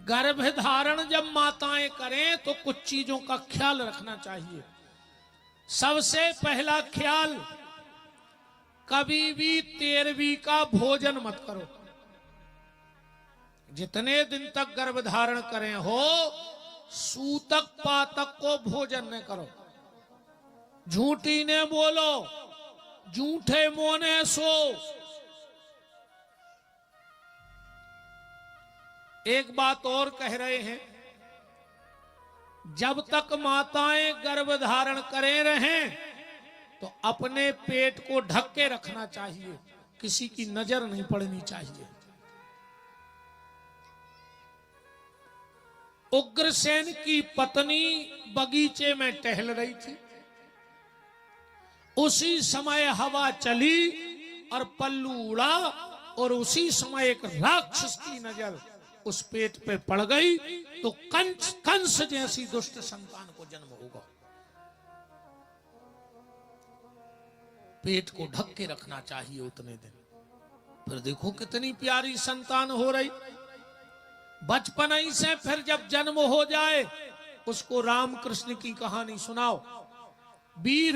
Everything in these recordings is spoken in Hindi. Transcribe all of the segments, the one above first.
गर्भ धारण जब माताएं करें तो कुछ चीजों का ख्याल रखना चाहिए। सबसे पहला ख्याल, कभी भी 13वीं का भोजन मत करो। जितने दिन तक गर्भ धारण करें हो, सूतक पातक को भोजन न करो। झूठी ने बोलो, झूठे मोने सो। एक बात और कह रहे हैं, जब तक माताएं गर्भ धारण करे रहें तो अपने पेट को ढक के रखना चाहिए, किसी की नजर नहीं पड़नी चाहिए। उग्रसेन की पत्नी बगीचे में टहल रही थी। उसी समय हवा चली और पल्लू उड़ा और उसी समय एक राक्षस की नजर उस पेट पे पड़ गई तो कंस जैसी दुष्ट संतान को जन्म होगा। पेट को ढक के रखना चाहिए उतने दिन। फिर देखो कितनी प्यारी संतान हो रही। बचपन ही से फिर जब जन्म हो जाए उसको राम कृष्ण की कहानी सुनाओ, वीर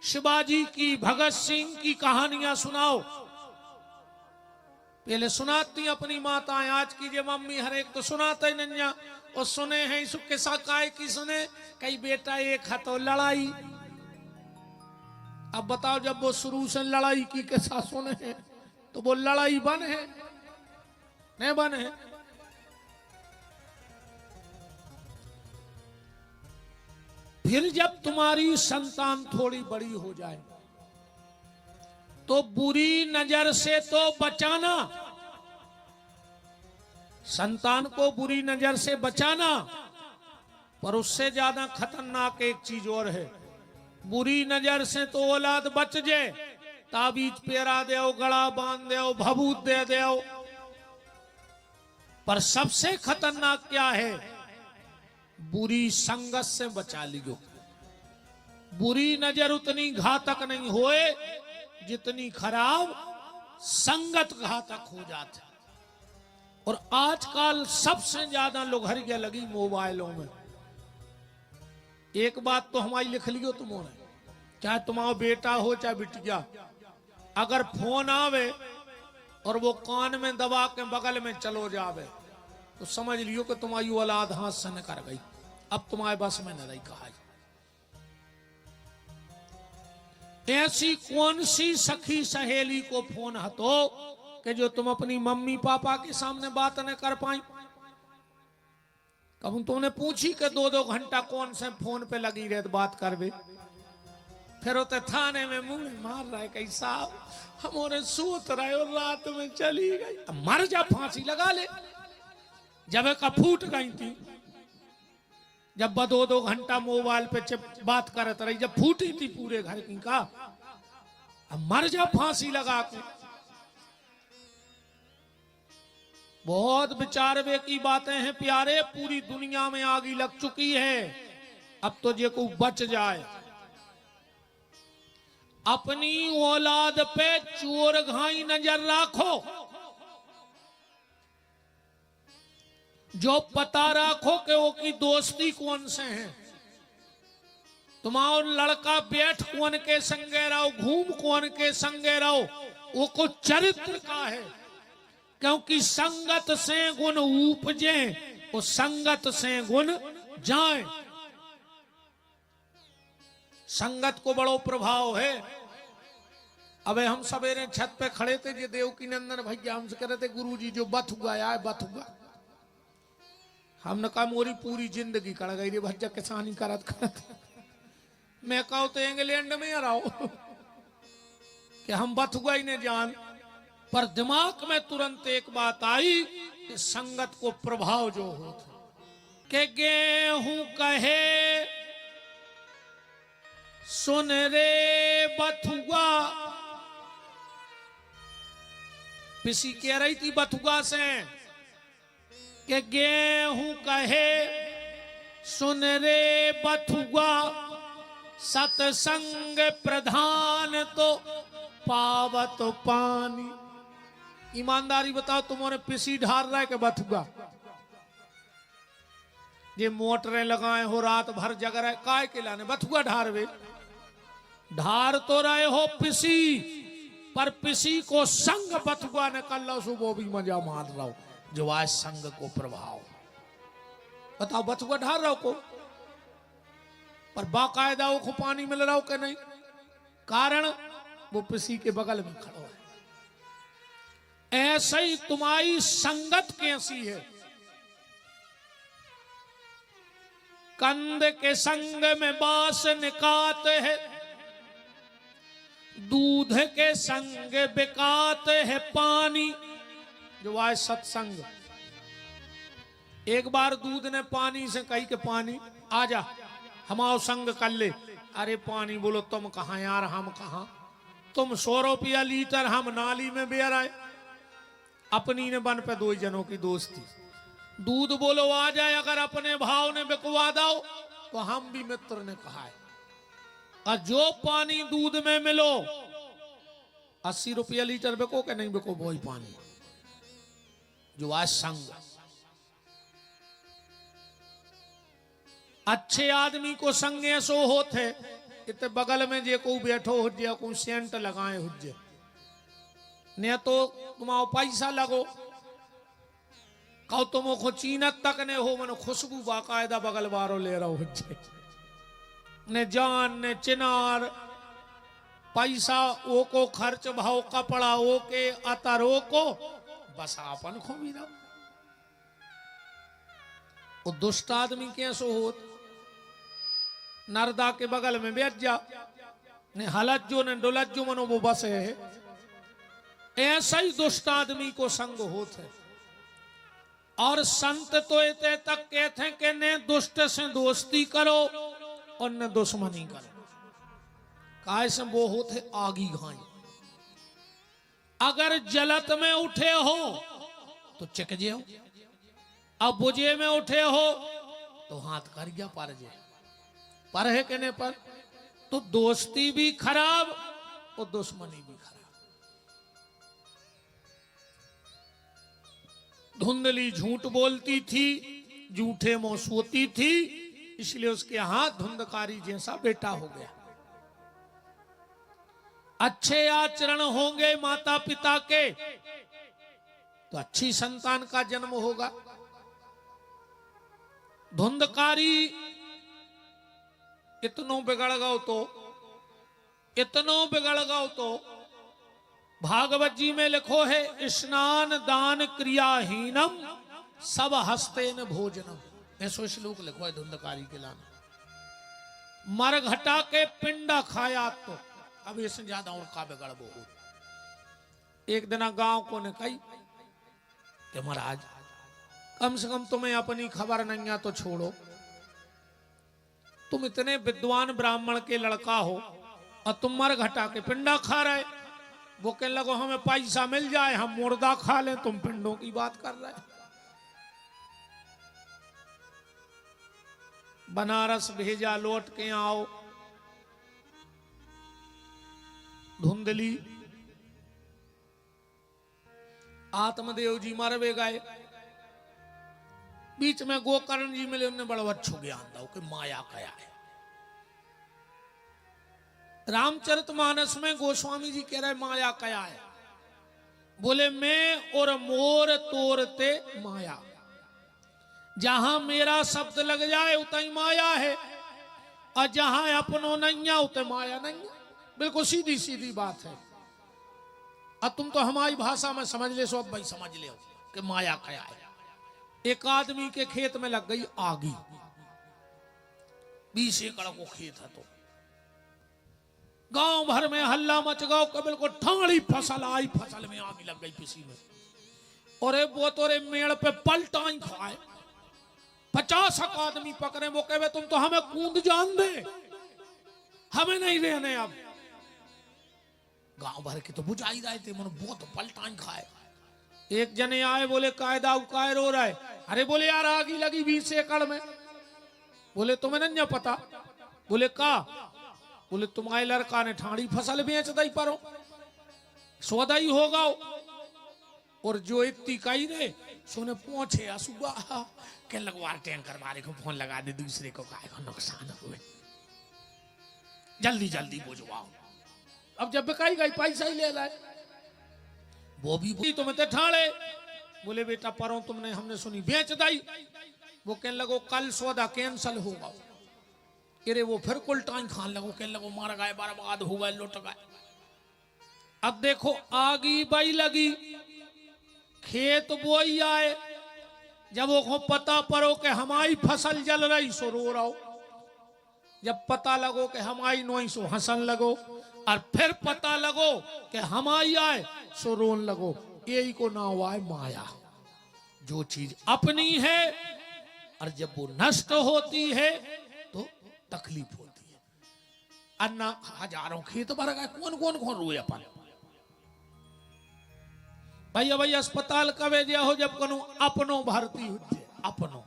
शिवाजी की, भगत सिंह की कहानियां सुनाओ। पहले सुनाती अपनी माताएं, आज की जे मम्मी हर एक तो सुनाते नन्या और सुने हैं इसु किस्सा काय की सुने, कई बेटा एक हतो लड़ाई। अब बताओ जब वो शुरू से लड़ाई की किस्सा सुने हैं तो वो लड़ाई बन है नहीं बन है। फिर जब तुम्हारी संतान थोड़ी बड़ी हो जाए तो बुरी नजर से तो बचाना, संतान को बुरी नजर से बचाना। पर उससे ज्यादा खतरनाक एक चीज और है, बुरी नजर से तो औलाद बच जाए, ताबीज पेरा दो, गला बांध दो, भभूत दे दो। पर सबसे खतरनाक क्या है, बुरी संगत से बचा लियो। बुरी नजर उतनी घातक नहीं होए जितनी खराब संगत घातक हो जाती। और आजकल सबसे ज्यादा लुघरिया लगी मोबाइलों में। एक बात तो हमारी लिख लियो तुमने, चाहे तुम्हारा बेटा हो चाहे बिटिया, अगर फोन आवे और वो कान में दबा के बगल में चलो जावे तो समझ लियो कि तुम्हारी औलाद हाथ से निकल गई, अब तुम्हारे बस में न रही। कहा ऐसी कौन सी सखी सहेली को फोन हतो कि जो तुम अपनी मम्मी पापा के सामने बात न कर पाई। कब तुमने पूछी कि 2-2 घंटा कौन से फोन पे लगी रहे बात करवे। फिर होते थाने में मुंह मार रहा है, कैसा हमारे सूत रहे और रात में चली गई। अब मर जा, फांसी लगा ले। जब का फूट गई थी, जब 2-2 घंटा मोबाइल पे बात करत रही, जब फूटी थी पूरे घर की का, अब मर जा फांसी लगा के। बहुत विचारवे की बातें हैं प्यारे, पूरी दुनिया में आग लग चुकी है। अब तो जे को बच जाए, अपनी औलाद पे चोर घाई नजर रखो। जो पता रखो कि वो की दोस्ती कौन से हैं, तुम्हारा लड़का बैठ कौन के संगे रहो, घूम कौन के संगे रहो, वो को चरित्र का है। क्योंकि संगत से गुण उपजे, वो संगत से गुण जाए। संगत को बड़ो प्रभाव है। अबे हम सवेरे छत पे खड़े थे, ये देवकी नंदन भैया हमसे कह रहे थे, गुरुजी जो बथ हुआ है बथ हुआ। हमने कहा मोरी पूरी जिंदगी कड़ गई रे भज्जा, किसानी करत करत। मैं कहो तो इंग्लैंड में रहो कि हम बथुआ ही ने जान। पर दिमाग में तुरंत एक बात आई कि संगत को प्रभाव जो होता कि गेहूं कहे सुन रे बथुआ। पिसी कह रही थी बथुआ से कि गेहूं कहे सुन रे बथुआ, सतसंग प्रधान तो पावत पानी। ईमानदारी बताओ, तुम्हारे पिसी ढार रहा है कि बथुआ? ये मोटरें लगाए हो रात भर जग रहे काय के लाने बथुआ ढार वे ढार तो रहे हो पिसी पर पिसी को संग बथुआ ने कर लो सुबह भी मजा मार रहा हो जो आज संग को प्रभाव बताओ बथुआ ढार रहो को पर बाकायदा वो पानी मिल रहा हो कि नहीं कारण वो पिसी के बगल में खड़ा है। ऐसे ही तुम्हारी संगत कैसी है कंद के संग में बास निकात है दूध के संग बिकात है पानी जो आए सत्संग एक बार दूध ने पानी से कही के पानी आजा हमारा संग कर ले अरे पानी बोलो तुम कहां यार हम कहां तुम 100 रुपया लीटर हम नाली में बेर आए अपनी ने बन पे 2 जनों की दोस्ती दूध बोलो आ जाए अगर अपने भाव ने बिकवा दो तो हम भी मित्र ने कहा है और जो पानी दूध में मिलो 80 रुपया लीटर बिको के नहीं बिको वही पानी जो आज संग अच्छे आदमी को संग ऐसो होते इतने बगल में जे को बैठो हो जे को सेंट लगाए हो जे ने तो तुम्हारा पैसा लगो कहो तुम को चीनत तक ने हो मनो खुशबू बाकायदा बगल वारो ले रहा हो जे ने जान ने चिनार पैसा ओ को खर्च भाव कपड़ा ओ के अतर ओ को बस आपन खो भी रहो वो दुष्ट आदमी कैसो होत नरदा के बगल में बैठ जा ने हलत जो ने डुलत जो मनो वो बस है ऐसा ही दुष्ट आदमी को संग होत है और संत तो इतने तक कहते हैं कि ने दुष्ट से दोस्ती करो और न दुश्मनी करो काय से वो होते आगी घाई अगर जलत में उठे हो तो चिक जाओ अब बुझे में उठे हो तो हाथ कर गया पर जे पर है कहने पर तो दोस्ती भी खराब और दुश्मनी भी खराब धुंधली झूठ बोलती थी झूठे मुंह सोती थी इसलिए उसके हाथ धुंधकारी जैसा बेटा हो गया अच्छे आचरण होंगे माता पिता के तो अच्छी संतान का जन्म होगा धुंधकारी इतनो बिगड़ गओ तो भागवत जी में लिखो है स्नान दान क्रियाहीनम सब हस्ते न भोजनम ऐसो श्लोक लिखो है धुंधकारी के लाना मर घटा के पिंडा खाया तो अब इससे ज्यादा और का बिगड़ वो एक दिन गांव को ने कही कि महाराज कम से कम तुम्हें अपनी खबर नहीं है तो छोड़ो तुम इतने विद्वान ब्राह्मण के लड़का हो और तुम मर घटा के पिंडा खा रहे वो कहने लगो हमें पैसा मिल जाए हम मुर्दा खा लें तुम पिंडों की बात कर रहे बनारस भेजा लौट के आओ धुंधली आत्मदेव जी मरवे गए बीच में गोकर्ण जी मिले उन्हें बड़ा अच्छो ज्ञान था कि माया क्या है रामचरितमानस में गोस्वामी जी कह रहे माया क्या है बोले मैं और मोर तोरते माया जहां मेरा शब्द लग जाए उतनी माया है और जहां अपनो नहीं है उतने माया नहीं है बिल्कुल सीधी सीधी बात है अब तुम तो हमारी भाषा में समझ ले सो अब भाई समझ ले कि माया क्या है एक आदमी के खेत में लग गई आगी 20 एकड़ को खेत है तो गांव भर में हल्ला मच गया कबिल को ठाणी फसल आई फसल में आग लग गई किसी में और वो तोरे मेड़ पे पलटाई खाए 50 आदमी पकड़े वो कहे तुम तो हमें कूद जान दे हमें नहीं रहने अब गांव भर के तो बुझाई रहे थे मन बहुत पलटाई खाए एक जने आए बोले कायदा उकाय रो रहा है अरे बोले यार आगी लगी 20 एकड़ में बोले तुम्हें नहीं पता बोले का बोले तुम्हारे लड़का ने ठाणी फसल बेच दई परो सौदा ही होगा और जो इतनी कही रे सोने पहुंचे असुबा के लगवार टैंकर वाले को फोन लगा दे दूसरे को काय को नुकसान हुए जल्दी जल्दी बुझवाओ। अब जब कही गई पैसा ही ले लाए वो भी तुम ते ठाड़े बोले बेटा परो तुमने हमने सुनी बेच दाई। वो कहने लगो कल सौदा कैंसल होगा। अरे वो फिर कुल टाइम खान लगो कहने लगो मार गए बर्बाद हो गए लुट गए। अब देखो आगी बाई लगी खेत बोई आए जब वो पता पड़ो कि हमारी फसल जल रही सो रो रहो। जब पता लगो कि हमारी नोई सो हंसन लगो और फिर पता लगो कि हमारी आए सो रोन लगो। यही को नाम आए माया। जो चीज अपनी है और जब वो नष्ट होती है तो तकलीफ होती है। अन्ना हजारों खेत भर गए कौन कौन कौन रोए अपन भैया भैया अस्पताल कवे दिया हो जब कनु अपनो भर्ती हो अपनो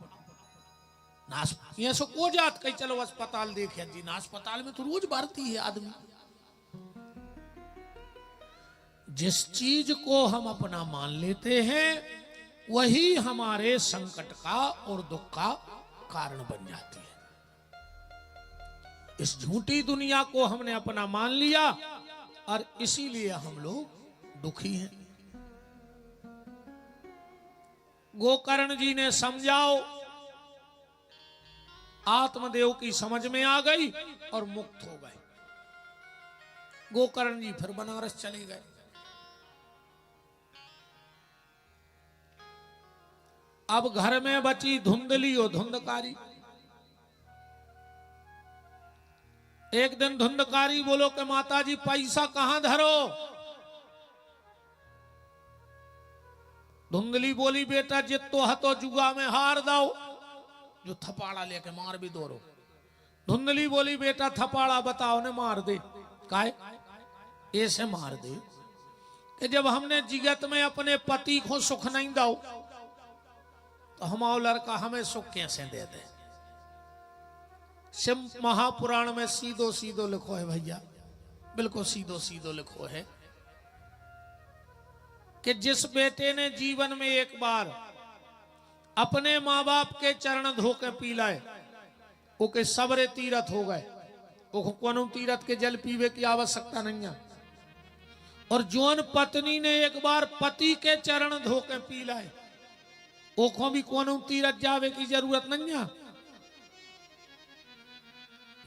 नास ये सो को जात कहीं चलो अस्पताल देखे जी ना अस्पताल में तो रोज भर्ती है आदमी। जिस चीज को हम अपना मान लेते हैं वही हमारे संकट का और दुख का कारण बन जाती है। इस झूठी दुनिया को हमने अपना मान लिया और इसीलिए हम लोग दुखी हैं। गोकर्ण जी ने समझाओ आत्मदेव की समझ में आ गई और मुक्त हो गए। गोकर्ण जी फिर बनारस चले गए। अब घर में बची धुंधली और धुंधकारी। एक दिन धुंधकारी बोलो कि माता जी पैसा कहां धरो। धुंधली बोली बेटा जितो हतो जुआ में हार दो जो थपाड़ा लेके मार भी दो रो। धुंधली बोली बेटा थपाड़ा बताओ ने मार दे काय ऐसे मार दे कि जब हमने जिगत में अपने पति को सुख नहीं दो तो हमारा लड़का हमें सुख कैसे दे दे। शिव महापुराण में सीधो सीधो लिखो है भैया बिल्कुल सीधो सीधो लिखो है कि जिस बेटे ने जीवन में एक बार अपने माँ बाप के चरण धो के पी लाए ओके सबरे तीरथ हो गए। ओको कोनो तीरथ के जल पीवे की आवश्यकता नहीं है। और जोन पत्नी ने एक बार पति के चरण धो के पी लाए ओको भी कोनो तीरथ जावे की जरूरत नहीं है।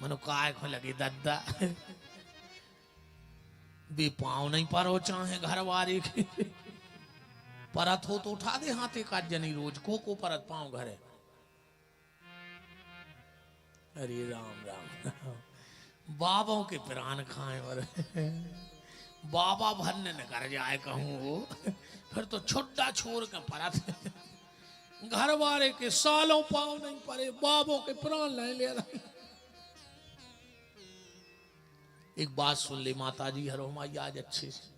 मनो काय को लगे दद्दा भी पाँव नहीं परो चाहे घर वाले के परत हो तो उठा दे हाथे का जनी रोज को परत पाँव घरे। अरे राम राम बाबों के प्राण खाए और बाबा भरने न कर जाए कहूं वो फिर तो छोटा छोड़ के परत घर वाले के सालों पाँव नहीं पड़े बाबों के प्राण नहीं ले रहे। एक बात सुन ले माता जी हरो माई आज अच्छे से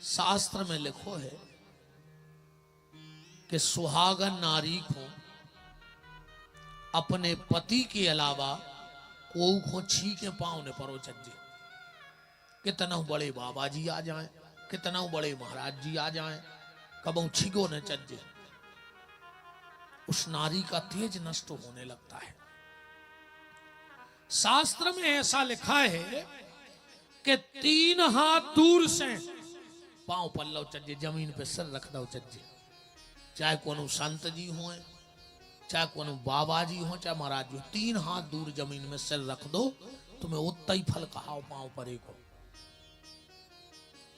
शास्त्र में लिखो है कि सुहागन नारी को अपने पति के अलावा को छी के पाँव ने परो चज्जे। कितना बड़े बाबा जी आ जाएं कितना बड़े महाराज जी आ जाएं कबू छिगो न चज्जे उस नारी का तेज नष्ट होने लगता है। शास्त्र में ऐसा लिखा है कि 3 हाथ दूर से पांव पल्लव चज्जे जमीन पे सर रख दो चज्जे। चाहे कोनो संत जी हो चाहे कोनो बाबा जी हो चाहे महाराज जी हो 3 हाथ दूर जमीन में सिर रख दो तुम्हें उतना ही फल कहाओ पांव परे को।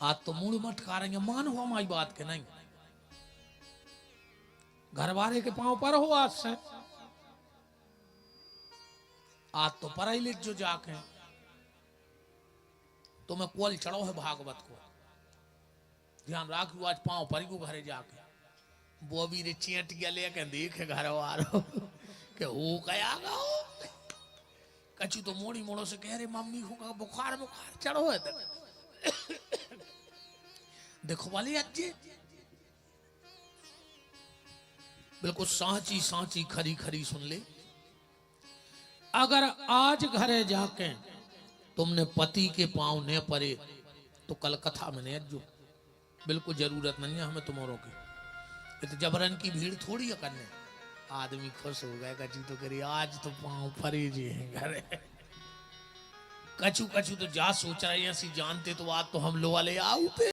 आज तो मूड मत करेंगे मानो हमारी बात के नहीं घर वाले के पांव पर हो आज से आज तो पढ़ाई लिख जो जाके तो मैं कोल चढ़ो है भागवत को ध्यान राखू आज पांव पर को घरे जाके वो भी रे चेट गया लेके देखे घर वालों के वो कया गाओ कछु तो मोड़ी मोड़ो से कह रहे मम्मी को बुखार बुखार चढ़ो है देखो वाली अच्छे बिल्कुल सांची सांची खरी खरी सुन ले। अगर आज घरे जाके तुमने पति के पांव न पड़े तो कल कथा में नहीं जो बिल्कुल जरूरत नहीं है हमें तुम्हारों की, ये तो जबरन की भीड़ थोड़ी है करने। आदमी खुश हो गए, कचू तो करी आज तो पाँव फरे जी हैं घरे। कचू कचू तो जा सोच रहे हैं, ऐसी जानते तो आज तो हम लोग वाले आउते।